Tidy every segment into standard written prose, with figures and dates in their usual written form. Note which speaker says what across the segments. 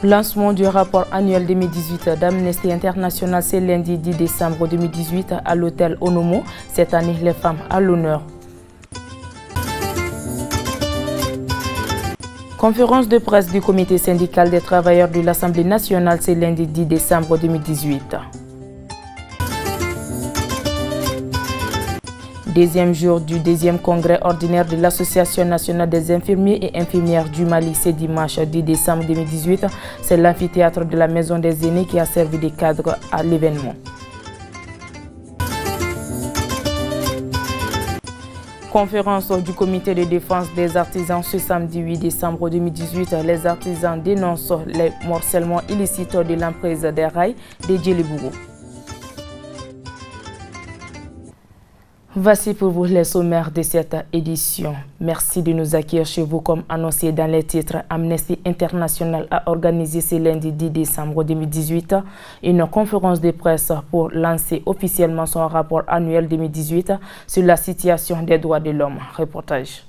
Speaker 1: Lancement du rapport annuel 2018 d'Amnesty International, c'est lundi 10 décembre 2018 à l'hôtel Onomo. Cette année, les femmes à l'honneur. Conférence de presse du comité syndical des travailleurs de l'Assemblée nationale, c'est lundi 10 décembre 2018. Deuxième jour du deuxième congrès ordinaire de l'Association nationale des infirmiers et infirmières du Mali, c'est dimanche 10 décembre 2018. C'est l'amphithéâtre de la Maison des Aînés qui a servi de cadre à l'événement. Conférence du comité de défense des artisans ce samedi 8 décembre 2018. Les artisans dénoncent les morcellements illicites de l'emprise des rails de Djelibougou. Voici pour vous les sommaires de cette édition. Merci de nous accueillir chez vous comme annoncé dans les titres. Amnesty International a organisé ce lundi 10 décembre 2018 une conférence de presse pour lancer officiellement son rapport annuel 2018 sur la situation des droits de l'homme. Reportage.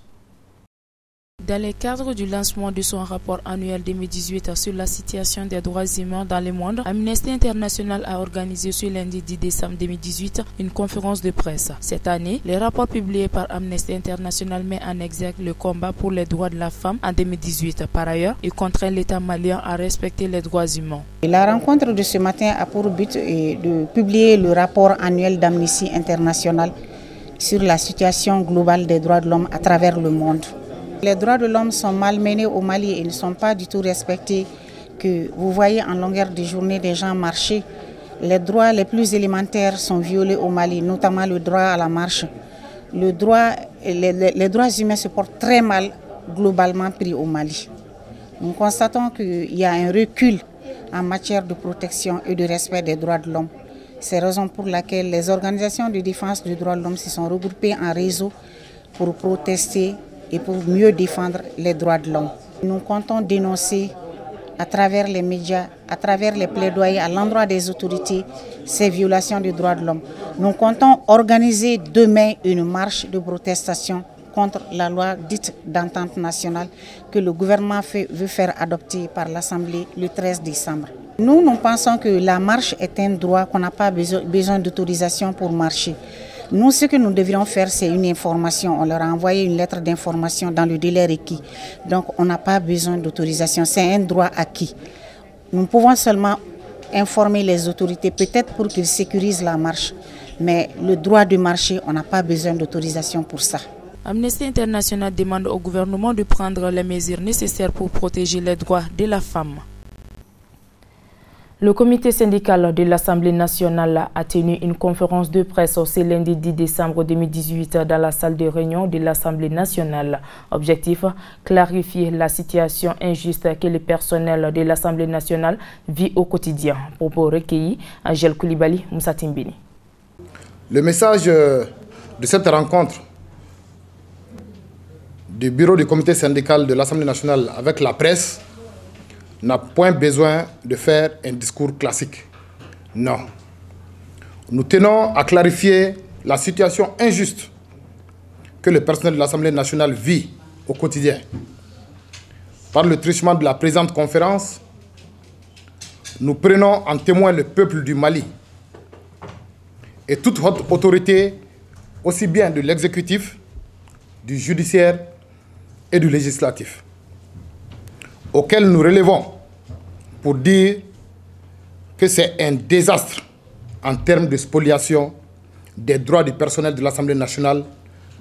Speaker 1: Dans le cadre du lancement de son rapport annuel 2018 sur la situation des droits humains dans le monde, Amnesty International a organisé ce lundi 10 décembre 2018 une conférence de presse. Cette année, le rapport publié par Amnesty International met en exergue le combat pour les droits de la femme en 2018. Par ailleurs, il contraint l'État malien à respecter les droits humains.
Speaker 2: La rencontre de ce matin a pour but de publier le rapport annuel d'Amnesty International sur la situation globale des droits de l'homme à travers le monde. Les droits de l'homme sont malmenés au Mali et ne sont pas du tout respectés. Que vous voyez en longueur de journée des gens marcher. Les droits les plus élémentaires sont violés au Mali, notamment le droit à la marche. Les droits humains se portent très mal globalement pris au Mali. Nous constatons qu'il y a un recul en matière de protection et de respect des droits de l'homme. C'est la raison pour laquelle les organisations de défense des droits de l'homme se sont regroupées en réseau pour protester et pour mieux défendre les droits de l'homme. Nous comptons dénoncer à travers les médias, à travers les plaidoyers à l'endroit des autorités, ces violations des droits de l'homme. Nous comptons organiser demain une marche de protestation contre la loi dite d'entente nationale que le gouvernement veut faire adopter par l'Assemblée le 13 décembre. Nous pensons que la marche est un droit, qu'on n'a pas besoin d'autorisation pour marcher. Nous, ce que nous devrions faire, c'est une information. On leur a envoyé une lettre d'information dans le délai requis. Donc, on n'a pas besoin d'autorisation. C'est un droit acquis. Nous pouvons seulement informer les autorités, peut-être pour qu'ils sécurisent la marche. Mais le droit de marcher, on n'a pas besoin d'autorisation pour ça.
Speaker 1: Amnesty International demande au gouvernement de prendre les mesures nécessaires pour protéger les droits de la femme. Le comité syndical de l'Assemblée nationale a tenu une conférence de presse ce lundi 10 décembre 2018 dans la salle de réunion de l'Assemblée nationale. Objectif, clarifier la situation injuste que le personnel de l'Assemblée nationale vit au quotidien. Propos recueillis, Angèle Koulibaly, Moussa Timbini.
Speaker 3: Le message de cette rencontre du bureau du comité syndical de l'Assemblée nationale avec la presse n'a point besoin de faire un discours classique. Non. Nous tenons à clarifier la situation injuste que le personnel de l'Assemblée nationale vit au quotidien. Par le truchement de la présente conférence, nous prenons en témoin le peuple du Mali et toute haute autorité, aussi bien de l'exécutif, du judiciaire et du législatif, auquel nous relevons pour dire que c'est un désastre en termes de spoliation des droits du personnel de l'Assemblée nationale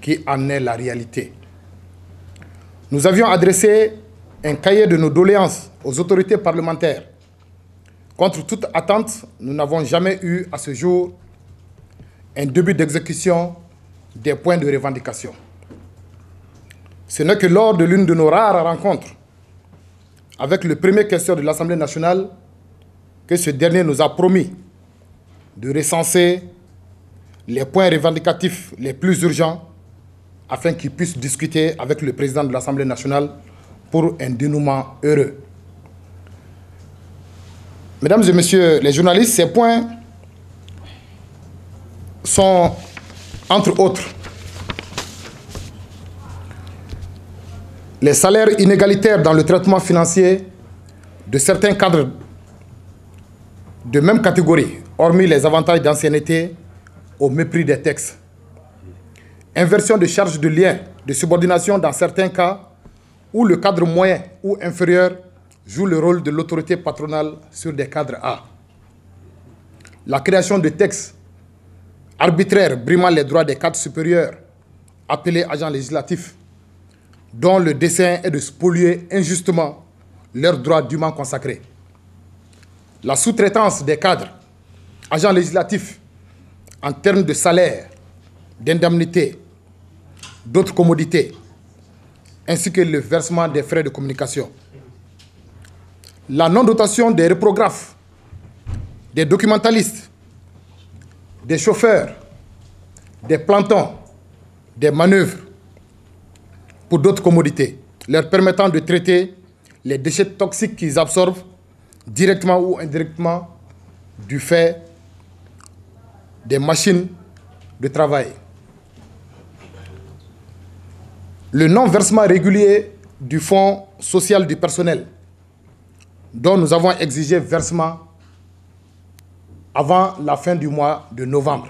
Speaker 3: qui en est la réalité. Nous avions adressé un cahier de nos doléances aux autorités parlementaires. Contre toute attente, nous n'avons jamais eu à ce jour un début d'exécution des points de revendication. Ce n'est que lors de l'une de nos rares rencontres avec le premier questeur de l'Assemblée nationale que ce dernier nous a promis de recenser les points revendicatifs les plus urgents afin qu'il puisse discuter avec le président de l'Assemblée nationale pour un dénouement heureux. Mesdames et messieurs les journalistes, ces points sont, entre autres, les salaires inégalitaires dans le traitement financier de certains cadres de même catégorie, hormis les avantages d'ancienneté, au mépris des textes. Inversion de charges de lien, de subordination dans certains cas où le cadre moyen ou inférieur joue le rôle de l'autorité patronale sur des cadres A. La création de textes arbitraires brimant les droits des cadres supérieurs, appelés agents législatifs, dont le dessein est de spolier injustement leurs droits dûment consacrés. La sous-traitance des cadres, agents législatifs, en termes de salaire, d'indemnité, d'autres commodités, ainsi que le versement des frais de communication. La non-dotation des reprographes, des documentalistes, des chauffeurs, des plantons, des manœuvres pour d'autres commodités, leur permettant de traiter les déchets toxiques qu'ils absorbent directement ou indirectement du fait des machines de travail. Le non-versement régulier du Fonds social du personnel, dont nous avons exigé versement avant la fin du mois de novembre.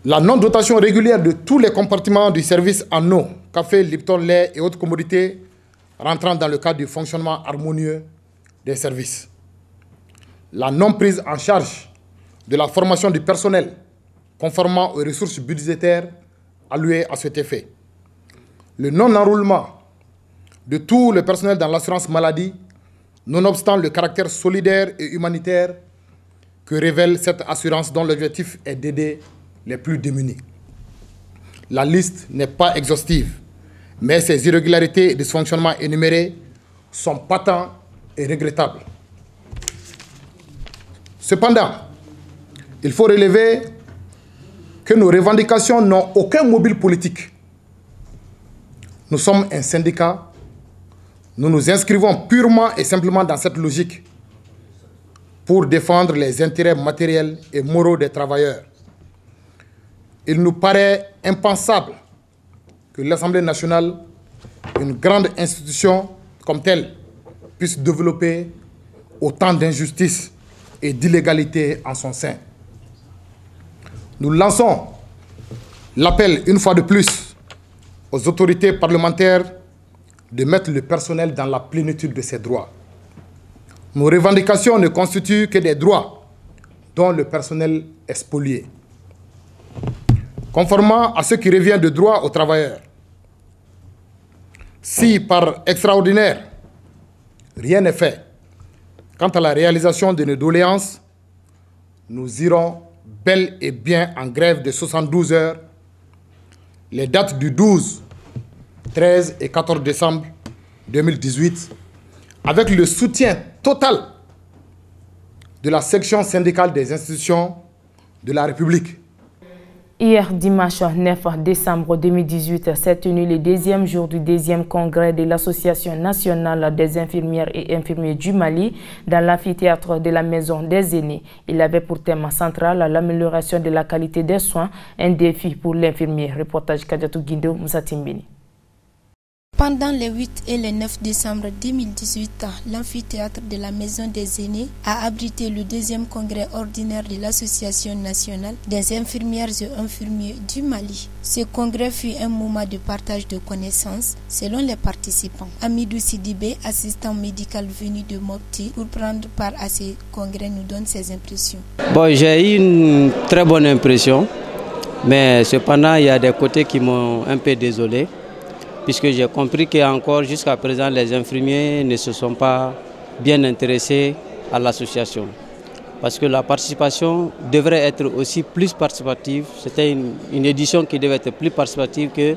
Speaker 3: La non-dotation régulière de tous les compartiments du service en eau, café, Lipton, lait et autres commodités rentrant dans le cadre du fonctionnement harmonieux des services. La non-prise en charge de la formation du personnel, conformément aux ressources budgétaires allouées à cet effet. Le non-enroulement de tout le personnel dans l'assurance maladie, nonobstant le caractère solidaire et humanitaire que révèle cette assurance dont l'objectif est d'aider les plus démunis. La liste n'est pas exhaustive, mais ces irrégularités et dysfonctionnements énumérés sont patents et regrettables. Cependant, il faut relever que nos revendications n'ont aucun mobile politique. Nous sommes un syndicat, nous nous inscrivons purement et simplement dans cette logique pour défendre les intérêts matériels et moraux des travailleurs. Il nous paraît impensable que l'Assemblée nationale, une grande institution comme telle, puisse développer autant d'injustices et d'illégalités en son sein. Nous lançons l'appel une fois de plus aux autorités parlementaires de mettre le personnel dans la plénitude de ses droits. Nos revendications ne constituent que des droits dont le personnel est spolié. Conformément à ce qui revient de droit aux travailleurs, si par extraordinaire, rien n'est fait quant à la réalisation de nos doléances, nous irons bel et bien en grève de 72 heures, les dates du 12, 13 et 14 décembre 2018, avec le soutien total de la section syndicale des institutions de la République.
Speaker 1: Hier, dimanche 9 décembre 2018, s'est tenu le deuxième jour du deuxième congrès de l'Association nationale des infirmières et infirmiers du Mali dans l'amphithéâtre de la Maison des Aînés. Il avait pour thème central l'amélioration de la qualité des soins, un défi pour l'infirmier. Reportage Kadiatou Guindo, Moussa Timbini.
Speaker 4: Pendant les 8 et les 9 décembre 2018, l'amphithéâtre de la Maison des Aînés a abrité le deuxième congrès ordinaire de l'Association nationale des infirmières et infirmiers du Mali. Ce congrès fut un moment de partage de connaissances selon les participants. Amidou Sidibé, assistant médical venu de Mopti pour prendre part à ce congrès, nous donne ses impressions.
Speaker 5: J'ai eu une très bonne impression, mais cependant il y a des côtés qui m'ont un peu désolé, puisque j'ai compris qu'encore jusqu'à présent, les infirmiers ne se sont pas bien intéressés à l'association. Parce que la participation devrait être aussi plus participative. C'était une édition qui devait être plus participative que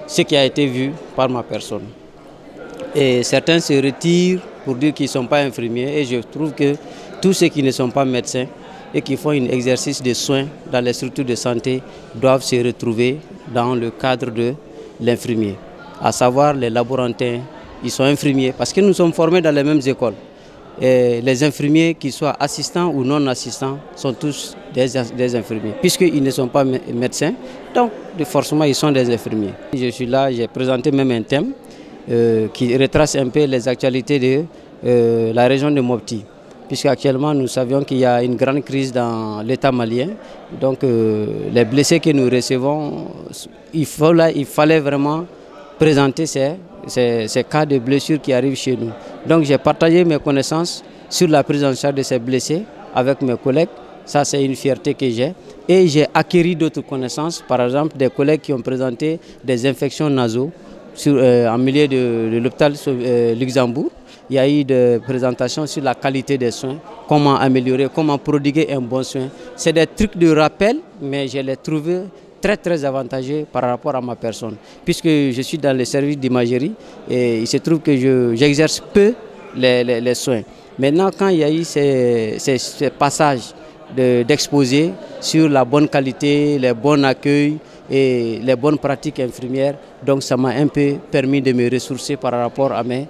Speaker 5: ce qui a été vu par ma personne. Et certains se retirent pour dire qu'ils ne sont pas infirmiers. Et je trouve que tous ceux qui ne sont pas médecins et qui font un exercice de soins dans les structures de santé doivent se retrouver dans le cadre de l'infirmier. À savoir les laborantins, ils sont infirmiers parce que nous sommes formés dans les mêmes écoles. Et les infirmiers, qu'ils soient assistants ou non assistants, sont tous des infirmiers. Puisqu'ils ne sont pas médecins, donc forcément ils sont des infirmiers. Je suis là, j'ai présenté même un thème qui retrace un peu les actualités de la région de Mopti. Puisqu'actuellement nous savions qu'il y a une grande crise dans l'État malien. Donc les blessés que nous recevons, il fallait vraiment présenter ces cas de blessures qui arrivent chez nous. Donc j'ai partagé mes connaissances sur la prise en charge de ces blessés avec mes collègues. Ça, c'est une fierté que j'ai. Et j'ai acquis d'autres connaissances, par exemple des collègues qui ont présenté des infections nasaux en milieu de l'hôpital Luxembourg. Il y a eu des présentations sur la qualité des soins, comment améliorer, comment prodiguer un bon soin. C'est des trucs de rappel, mais je les trouve très avantageux par rapport à ma personne. Puisque je suis dans le service d'imagerie et il se trouve que j'exerce peu les soins. Maintenant, quand il y a eu ces passages d'exposer sur la bonne qualité, les bons accueils et les bonnes pratiques infirmières, donc ça m'a un peu permis de me ressourcer par rapport à mes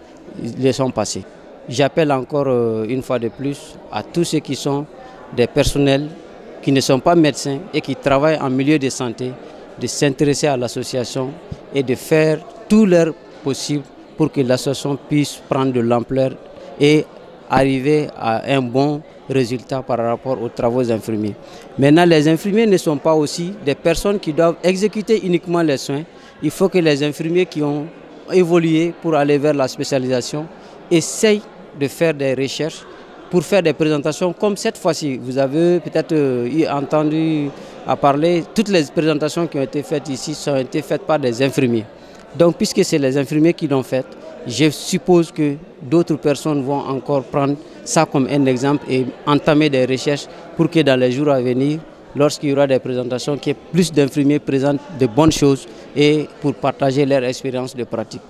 Speaker 5: leçons passées. J'appelle encore une fois de plus à tous ceux qui sont des personnels qui ne sont pas médecins et qui travaillent en milieu de santé, de s'intéresser à l'association et de faire tout leur possible pour que l'association puisse prendre de l'ampleur et arriver à un bon résultat par rapport aux travaux infirmiers. Maintenant, les infirmiers ne sont pas aussi des personnes qui doivent exécuter uniquement les soins. Il faut que les infirmiers qui ont évolué pour aller vers la spécialisation essayent de faire des recherches pour faire des présentations comme cette fois-ci. Vous avez peut-être entendu à parler, toutes les présentations qui ont été faites ici ont été faites par des infirmiers. Donc, puisque c'est les infirmiers qui l'ont fait, je suppose que d'autres personnes vont encore prendre ça comme un exemple et entamer des recherches pour que dans les jours à venir, lorsqu'il y aura des présentations, qu'il y ait plus d'infirmiers présentent de bonnes choses et pour partager leur expérience de pratique.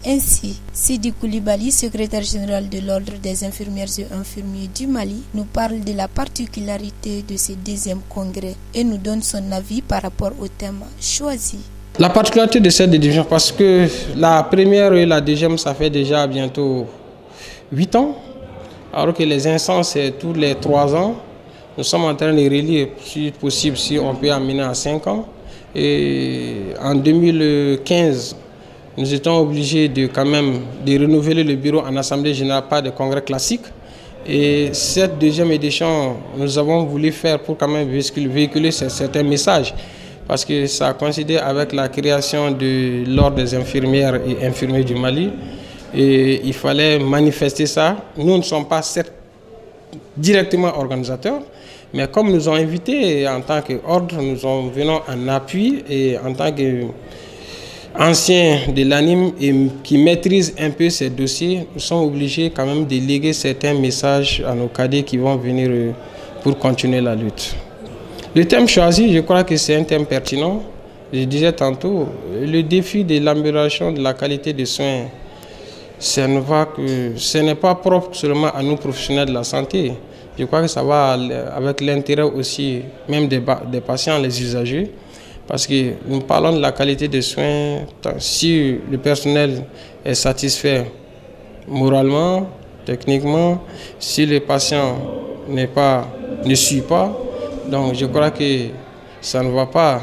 Speaker 4: Ainsi, Sidi Koulibaly, secrétaire général de l'Ordre des infirmières et infirmiers du Mali, nous parle de la particularité de ce deuxième congrès et nous donne son avis par rapport au thème choisi.
Speaker 6: La particularité de cette édition, parce que la première et la deuxième, ça fait déjà bientôt 8 ans, alors que les instances, c'est tous les 3 ans. Nous sommes en train de relire, si possible, si on peut amener à 5 ans. Et en 2015, nous étions obligés de renouveler le bureau en assemblée générale par des congrès classiques. Et cette deuxième édition, nous avons voulu faire pour quand même véhiculer certains messages. Parce que ça a coïncidé avec la création de l'Ordre des infirmières et infirmiers du Mali. Et il fallait manifester ça. Nous ne sommes pas directement organisateurs, mais comme nous ont invités en tant qu'ordre, nous venons en appui et en tant qu'anciens de l'ANIM et qui maîtrisent un peu ces dossiers, nous sommes obligés quand même de léguer certains messages à nos cadets qui vont venir pour continuer la lutte. Le thème choisi, je crois que c'est un thème pertinent. Je disais tantôt, le défi de l'amélioration de la qualité des soins, ce n'est pas propre seulement à nous professionnels de la santé. Je crois que ça va avec l'intérêt aussi même des patients, les usagers. Parce que nous parlons de la qualité des soins, si le personnel est satisfait moralement, techniquement, si le patient ne suit pas, donc je crois que ça ne va pas.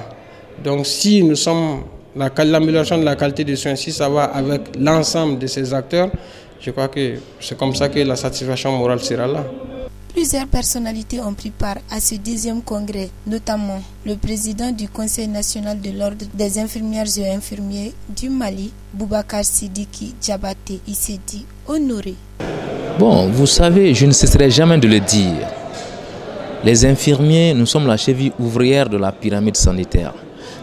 Speaker 6: Donc si nous sommes l'amélioration de la qualité des soins, si ça va avec l'ensemble de ces acteurs, je crois que c'est comme ça que la satisfaction morale sera là.
Speaker 4: Plusieurs personnalités ont pris part à ce deuxième congrès, notamment le président du Conseil national de l'Ordre des infirmières et infirmiers du Mali, Boubacar Sidiki Diabaté. Il s'est dit honoré.
Speaker 7: Bon, vous savez, je ne cesserai jamais de le dire. Les infirmiers, nous sommes la cheville ouvrière de la pyramide sanitaire.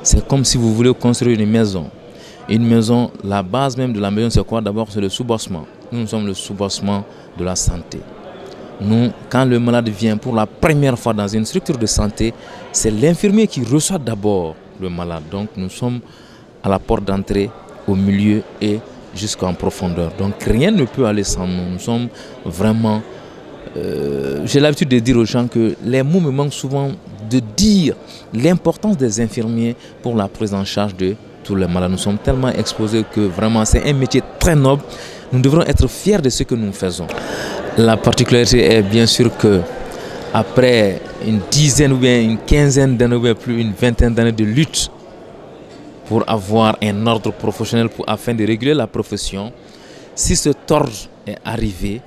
Speaker 7: C'est comme si vous voulez construire une maison. Une maison, la base même de la maison, c'est quoi? D'abord, c'est le soubassement. Nous sommes le soubassement de la santé. Nous, quand le malade vient pour la première fois dans une structure de santé, c'est l'infirmier qui reçoit d'abord le malade. Donc, nous sommes à la porte d'entrée, au milieu et jusqu'en profondeur. Donc, rien ne peut aller sans nous. Nous sommes vraiment... j'ai l'habitude de dire aux gens que les mots me manquent souvent de dire l'importance des infirmiers pour la prise en charge de tous les malades. Nous sommes tellement exposés que vraiment c'est un métier très noble. Nous devrons être fiers de ce que nous faisons. La particularité est bien sûr que après une dizaine ou bien une quinzaine d'années ou bien plus une vingtaine d'années de lutte pour avoir un ordre professionnel afin de réguler la profession. Si cet ordre est arrivé,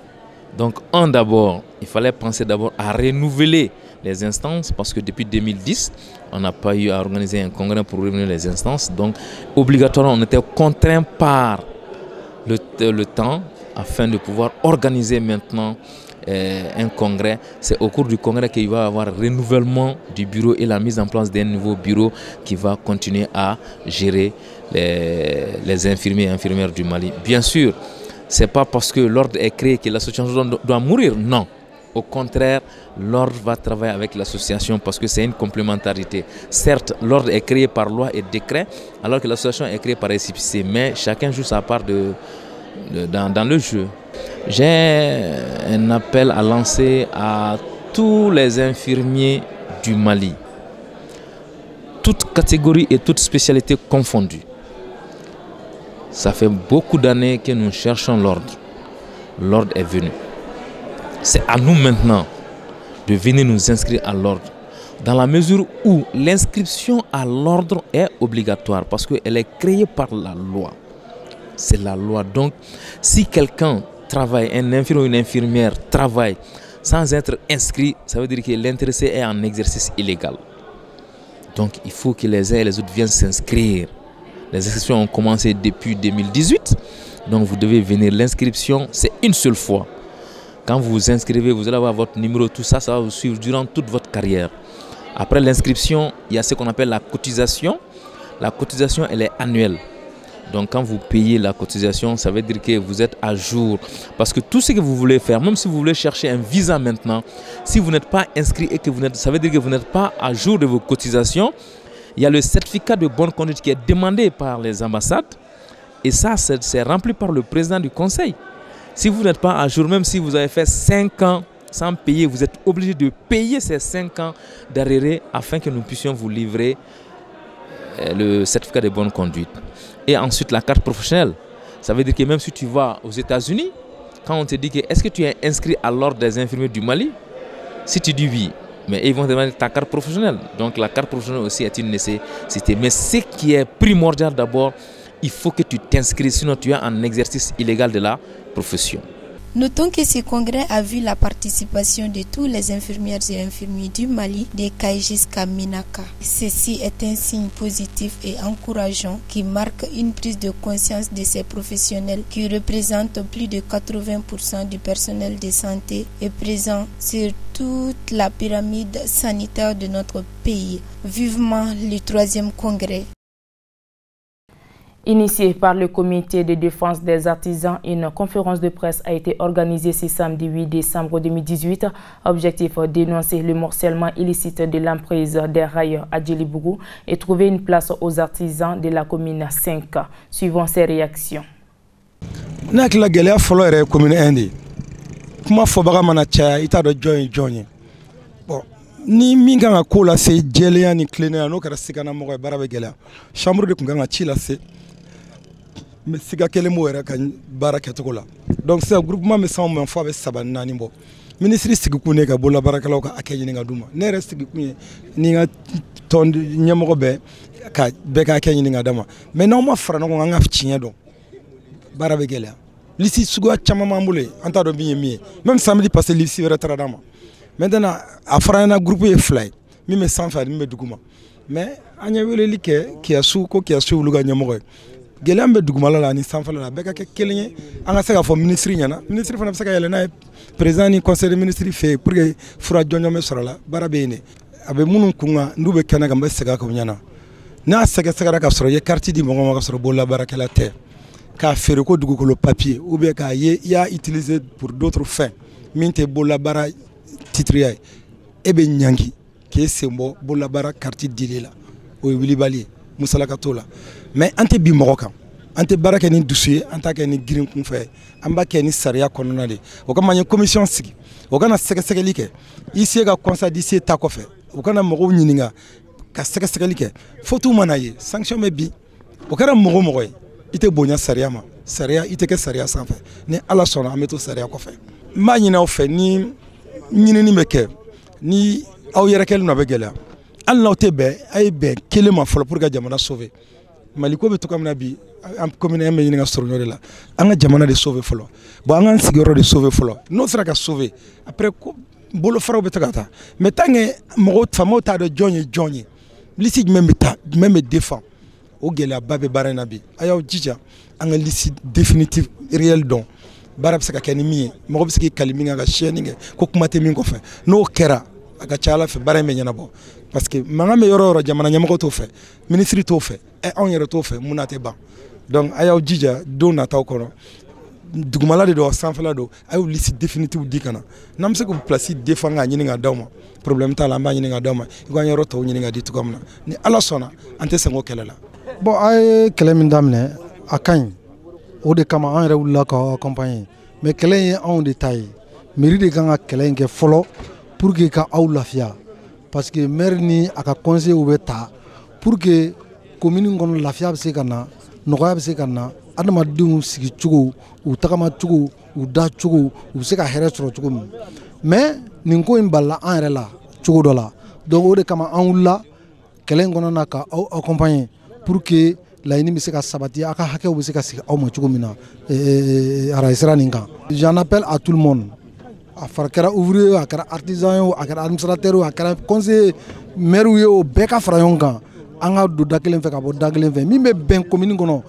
Speaker 7: donc d'abord, il fallait penser d'abord à renouveler les instances parce que depuis 2010, on n'a pas eu à organiser un congrès pour renouveler les instances. Donc obligatoirement, on était contraint par le temps afin de pouvoir organiser maintenant un congrès. C'est au cours du congrès qu'il va y avoir renouvellement du bureau et la mise en place d'un nouveau bureau qui va continuer à gérer les infirmiers et infirmières du Mali. Bien sûr, ce n'est pas parce que l'ordre est créé que l'association doit mourir, non. Au contraire, l'ordre va travailler avec l'association parce que c'est une complémentarité. Certes, l'ordre est créé par loi et décret, alors que l'association est créée par récépissé, mais chacun joue sa part dans le jeu. J'ai un appel à lancer à tous les infirmiers du Mali, toutes catégories et toutes spécialités confondues. Ça fait beaucoup d'années que nous cherchons l'ordre. L'ordre est venu. C'est à nous maintenant de venir nous inscrire à l'ordre, dans la mesure où l'inscription à l'ordre est obligatoire parce qu'elle est créée par la loi. C'est la loi. Donc, si quelqu'un travaille, un infirmier ou une infirmière travaille sans être inscrit, ça veut dire que l'intéressé est en exercice illégal. Donc, il faut que les uns et les autres viennent s'inscrire. Les inscriptions ont commencé depuis 2018. Donc, vous devez venir. L'inscription, c'est une seule fois. Quand vous vous inscrivez, vous allez avoir votre numéro, tout ça, ça va vous suivre durant toute votre carrière. Après l'inscription, il y a ce qu'on appelle la cotisation. La cotisation, elle est annuelle. Donc quand vous payez la cotisation, ça veut dire que vous êtes à jour. Parce que tout ce que vous voulez faire, même si vous voulez chercher un visa maintenant, si vous n'êtes pas inscrit et que ça veut dire que vous n'êtes pas à jour de vos cotisations, il y a le certificat de bonne conduite qui est demandé par les ambassades. Et ça, c'est rempli par le président du conseil. Si vous n'êtes pas à jour, même si vous avez fait 5 ans sans payer, vous êtes obligé de payer ces 5 ans d'arrêt afin que nous puissions vous livrer le certificat de bonne conduite. Et ensuite, la carte professionnelle. Ça veut dire que même si tu vas aux États-Unis, quand on te dit que est-ce que tu es inscrit à l'ordre des infirmiers du Mali, si tu dis oui, mais ils vont te demander ta carte professionnelle. Donc la carte professionnelle aussi est une nécessité. Mais ce qui est primordial d'abord, il faut que tu t'inscris, sinon tu es en exercice illégal de la profession.
Speaker 4: Notons que ce congrès a vu la participation de tous les infirmières et infirmiers du Mali, des Cailles jusqu'à Ménaka. Ceci est un signe positif et encourageant qui marque une prise de conscience de ces professionnels qui représentent plus de 80% du personnel de santé et présent sur toute la pyramide sanitaire de notre pays. Vivement le 3e congrès.
Speaker 1: Initiée par le comité de défense des artisans, une conférence de presse a été organisée ce samedi 8 décembre 2018. Objectif dénoncer le morcellement illicite de l'emprise des rails à Djelibougou et trouver une place aux artisans de la commune 5. Suivons ces réactions.
Speaker 8: Ni min kan ka ko lase jɛlenya ni tilennenya n'o kɛra sigana mɔgɔ ye baara bɛ gɛlɛya chambre de kun kan ka ci lase mais siga kelen m'o yɛrɛ ka baara kɛcogo la donc sisan groupement bɛ sanw mɛn fɔ a bɛ 3 4 bɔ ministre sigikun ne ka bolola baarakɛlaw ka hakɛ ɲini ka d'u ma ne yɛrɛ sigikun ye ni n ka tɔn ɲɛmɔgɔ bɛɛ ka hakɛ ɲini ka d'a ma mais n'aw ma fara ɲɔgɔn kan an ka tiɲɛ dɔn baara bɛ gɛlɛya lisi suguya caman b'an bolo yen an t'a dɔn min ye min ye même samedi passé lisi wɛrɛ taara d'an ma. Maintenant, à Frana groupe est fly, mi me sans faire mi me duguma. Mais anya weleli ke qui a su ko qui a su luga nyamogo. Gelam be duguma la ni sans faire la beka ke kelenye anga seka fo ministre nyana. Ministre fana seka yele na président ni conseil de ministre fait pour que fura jonyo me sora la barabene. Abe munun kunga ndube kana gamba seka ko nyana. Na seka ka soro ye quartier di mongo ka soro bolla barakela terre. Ka faire ko dugu ko le papier ou bien ka ye ya utilisé pour d'autres fins. Minte bolla bara titriya ebe nyangi ke sembo bolabara quartier dilela o wilibali musalaka tola mais ante bi mogokan ante baraka ni dossier anta ke ni green kun fe amba ke ni sariya konona de o kama nya commission sigi o kana sɛgɛsɛgɛli kɛ ici ka conseil d'ici ta kɔfɛ o kana mɔgɔw ɲininka ka sɛgɛsɛgɛli kɛ fotu mana ye sanction bɛ bi o kɛra mɔgɔ ye ite bonya sariya ma sariya ite kɛ sariya sanfɛ ni ala sɔnna an bɛ to sariya kɔfɛ n b'a ɲini aw fɛ ni ɲinini bɛ kɛ ni aw yɛrɛ kɛlen nɔ bɛ gɛlɛya hali n'aw tɛ bɛn a ye bɛn kelen ma fɔlɔ pour que jamana sauver maliko be to kamna bi am commune me ni nga sorno la anga jamana de sauver folo bo anga sigoro de sauver folo no sera ka sauver après bolo faro be tagata mais tangue mo famo ta de jonyi lisi même défend o gela babe barana bi ayaw jija anga lisi définitive réel don barab saka keni mi mo be siki kalimi nga sheninge ko kuma te min ko fe no kera aga chala fe bare me nyana bo parce que manga me yoro jamana nyama ko to fe ministry to fe e on yero to fe munate ba donc ayaw jija do na taw ko dugumala de do sanfala do ayaw lisi définitive dikana nam se ko place défend nga nyini nga dawma problème ta la mba nyini nga dawma ko nyoro to nyini nga ditu komna ni ala sona ante sengo kelela
Speaker 9: bon ay kelem damne akany o de kama an yɛrɛ wulila ka accompagner mais kɛlɛ ye anw de ta ye mairie de kan ka kɛlɛ in kɛ fɔlɔ pour que ka aw lafiya parce que maire ni a ka conseil bɛ ta pour que commune kɔnɔ lafiya bɛ se ka na nɔgɔya bɛ se ka na adamadenw sigi cogo u tagama cogo u da cogo u bɛ se ka hɛrɛ sɔrɔ cogo min mais nin ko in balila an yɛrɛ la cogo dɔ la donc o de kama an wulila kɛlɛ in kɔnɔna ka aw accompagner pour que laɲini bɛ se ka sabati a ka hakɛw bɛ se ka sigi aw ma cogo min na arajo nin kan. J'en appelle à tout le monde a kɛra ouvrier a kɛra artisan ye a kɛra administrateur a kɛra conseiller maire ye o bɛɛ ka fara ɲɔgɔn kan an ka don da kelen fɛ ka bɔ da kelen fɛ min bɛ bɛn commune kɔnɔ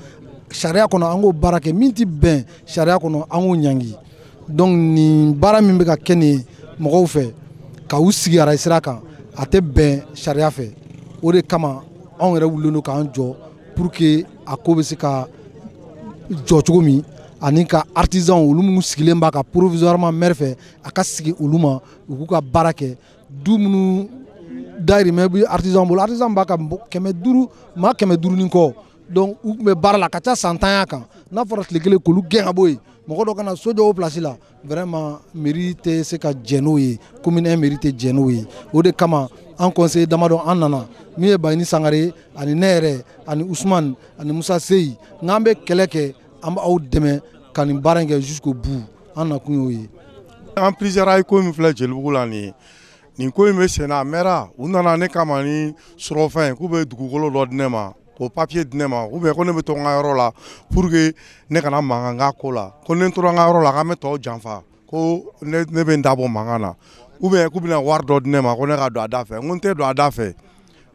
Speaker 9: sariya kɔnɔ an k'o baara kɛ min tɛ bɛn sariya kɔnɔ an k'o ɲangi donc nin baara min bɛ ka kɛ nin mɔgɔw fɛ ka u sigi arajo kan a tɛ bɛn sariya fɛ o de kama anw yɛrɛ wulilen don k'an jɔ pour que a ko bɛ se ka jɔ cogo min ani ka artisan olu minnu sigilen b'a ka provisoirement maire fɛ a ka sigi olu ma u k'u ka baara kɛ du minnu dayirimɛ bɛ artisan bolo artisan b'a ka 500 maa 500 ni kɔ donc u tun bɛ baara la ka ca san 10 kan n'a fɔra tile kelen k'olu gɛn ka bɔ yen mɔgɔ dɔ kana so jɔ o place la vraiment mairie tɛ se ka jɛ n'o ye commune 1 mairie tɛ jɛ n'o ye o de kama an conseiller damadɔ an nana min ye Bayini Sangare ani ne yɛrɛ ani Ousmane ani Musa Seyi n'an bɛ kɛlɛ kɛ an b'aw dɛmɛ ka nin baara in kɛ jusqu'au bout an nakun y'o ye.
Speaker 10: An plusieurs ay ko min filɛ Jelibugu la nin ko in bɛ sen na a mɛnna u nana ne kama ni surɔfɛn k'u bɛ dugukolo dɔ di ne ma ko papier di ne ma ou bien ko ne bɛ to n ka yɔrɔ la pour que ne kana mankan n ka ko la ko ne tora n ka yɔrɔ la k'an bɛ tɔw janfa ko ne bɛ n dabɔ mankan na ou bien k'u bɛna wari dɔ di ne ma ko ne ka don a da fɛ n ko n tɛ don a da fɛ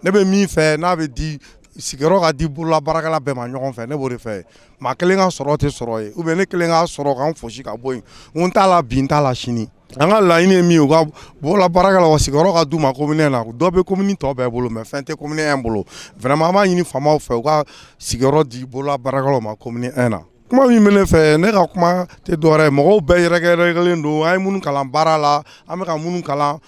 Speaker 10: ne bɛ min fɛ n'a bɛ di sigiyɔrɔ ka di bolola baarakɛla bɛɛ ma ɲɔgɔn fɛ ne b'o de fɛ maa kelen ka sɔrɔ tɛ sɔrɔ ye ou bien ne kelen ka sɔrɔ k'an fosi ka bɔ yen n ko n t'a la bi n t'a la sini an ka laɲini ye min ye u ka bolola baarakɛla wa sigiyɔrɔ ka d'u ma commune na dɔ bɛ commune tɔ bɛɛ bolo mais fɛn tɛ commune 1 bolo vraiment an b'a ɲini faamaw fɛ u ka sigiyɔrɔ di bolola baarakɛlaw ma commune 1 na. Kuma min bɛ ne fɛ ne ka kuma tɛ dɔwɛrɛ ye mɔgɔw bɛɛ yɛrɛkɛlen don an ye minnu kalan baara la an bɛ ka minnu kalan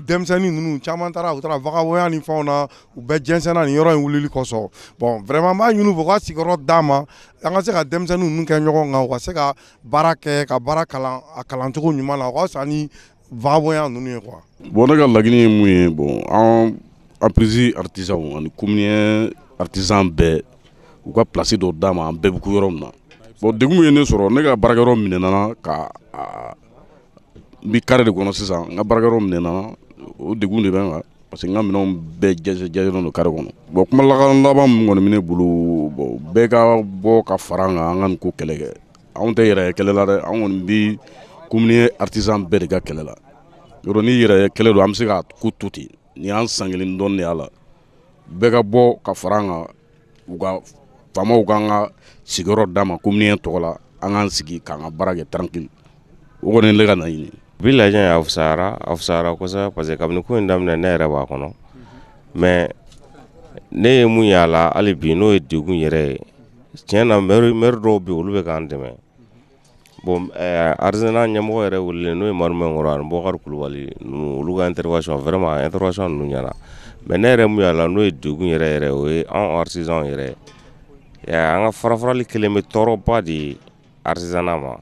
Speaker 10: denmisɛnnin ninnu caman taara u taara vagabondya ni fɛnw na u bɛɛ jɛnsɛnna nin yɔrɔ in wulili kɔsɔn bon vraiment n b'a ɲini u fɛ u ka sigiyɔrɔ d'an ma an ka se ka denmisɛnnin ninnu kɛ ɲɔgɔn kan u ka se ka baara kɛ ka baara kalan a kalancogo ɲuman na u ka fisa ni vagabondya ninnu ye quoi.
Speaker 11: Bon ne ka laɲini ye mun ye bon an entreprise artisan ani commune artisan bɛɛ u ka place dɔ d'an ma an bɛɛ bɛ ku yɔrɔ min na. Bon degun ye ne sɔrɔ ne ka baarakɛyɔrɔ minɛna ka n bi carré de kɔnɔ sisan n ka baarakɛyɔrɔ minɛna o degun de bɛ n kan parce que n ka minɛnw bɛɛ jɛnsɛnnen don carré kɔnɔ bon kuma laban min kɔni bɛ ne bolo bon bɛɛ ka bɔ ka fara an kan an ka nin ko kɛlɛ kɛ anw tɛ yɛrɛ kɛlɛ la dɛ an kɔni bi commune artisan bɛɛ de ka kɛlɛ la yɔrɔ ni yɛrɛ kɛlɛ don an bɛ se ka ko to ten ni y'an san kelen dɔɔnin de y'a la bɛɛ ka bɔ ka fara an kan u ka faamaw k'an ka sigiyɔrɔ d'a ma commune tɔgɔ la an k'an sigi k'an ka baara kɛ tranquille o kɔni ye ne ka laɲini ye.
Speaker 12: Bi lajɛ a fisayara kosɛbɛ parce que kabini ko in daminɛ ne yɛrɛ b'a kɔnɔ mais ne ye mun y'a la hali bi n'o ye degun yɛrɛ ye tiɲɛ na maire dɔw bɛ olu bɛ k'an dɛmɛ bon artisanat ɲɛmɔgɔ yɛrɛ wililen n'o ye Marumɛ Nkɔrɔ ani Bɔkari Kulubali ninnu olu ka intervention vraiment intervention ninnu ɲɛna mais ne yɛrɛ mun y'a la n'o ye degun yɛrɛ o ye anw artisan yɛrɛ an ka farafarali kelen bɛ tɔɔrɔba de artisanat ma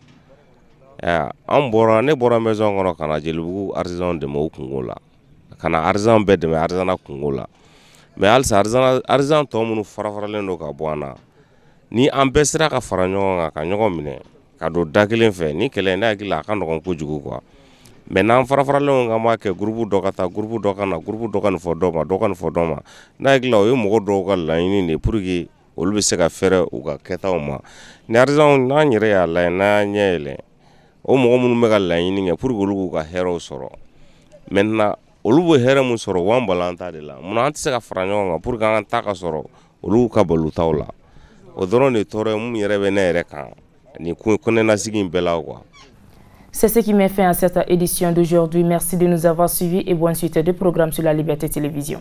Speaker 12: ne bɔra maison kɔnɔ ka na Jelibugu artisan dɛmɛ o kungo la ka na artisan bɛɛ dɛmɛ artisanat kungo la mais halisa artisan tɔ minnu farafaralen don ka bɔ an na ni an bɛɛ sera ka fara ɲɔgɔn kan ka ɲɔgɔn minɛ ka don da kelen fɛ ni kɛlɛ ne hakili la a ka nɔgɔn kojugu quoi mais n'an farafaralen kan b'a kɛ groupe dɔ ka taa groupe dɔ ka na groupe dɔ ka nin fɔ dɔ ma dɔ ka nin fɔ dɔ ma ne hakili la o ye mɔgɔ dɔw ka laɲini de pour que olu bɛ se ka fɛrɛ u ka kɛtaw ma ni artisan n'an yɛrɛ y'a lajɛ n'an ɲɛ yɛlɛ o mɔgɔ minnu bɛ ka laɲini kɛ pour que olu k'u ka hɛrɛw sɔrɔ maintenant olu bɛ hɛrɛ mun sɔrɔ wan balan ta de la munna an tɛ se ka fara ɲɔgɔn kan pour que an ta ka sɔrɔ olu ka balutaw la o dɔrɔn de tɔɔrɔ mun yɛrɛ bɛ ne yɛrɛ kan ni kɔnɛnasigi in bɛɛ la quoi.
Speaker 1: C'est ce qui met fin à cette édition d'aujourd'hui. Merci de nous avoir suivis et bonne suite de programmes sur la Liberté Télévision.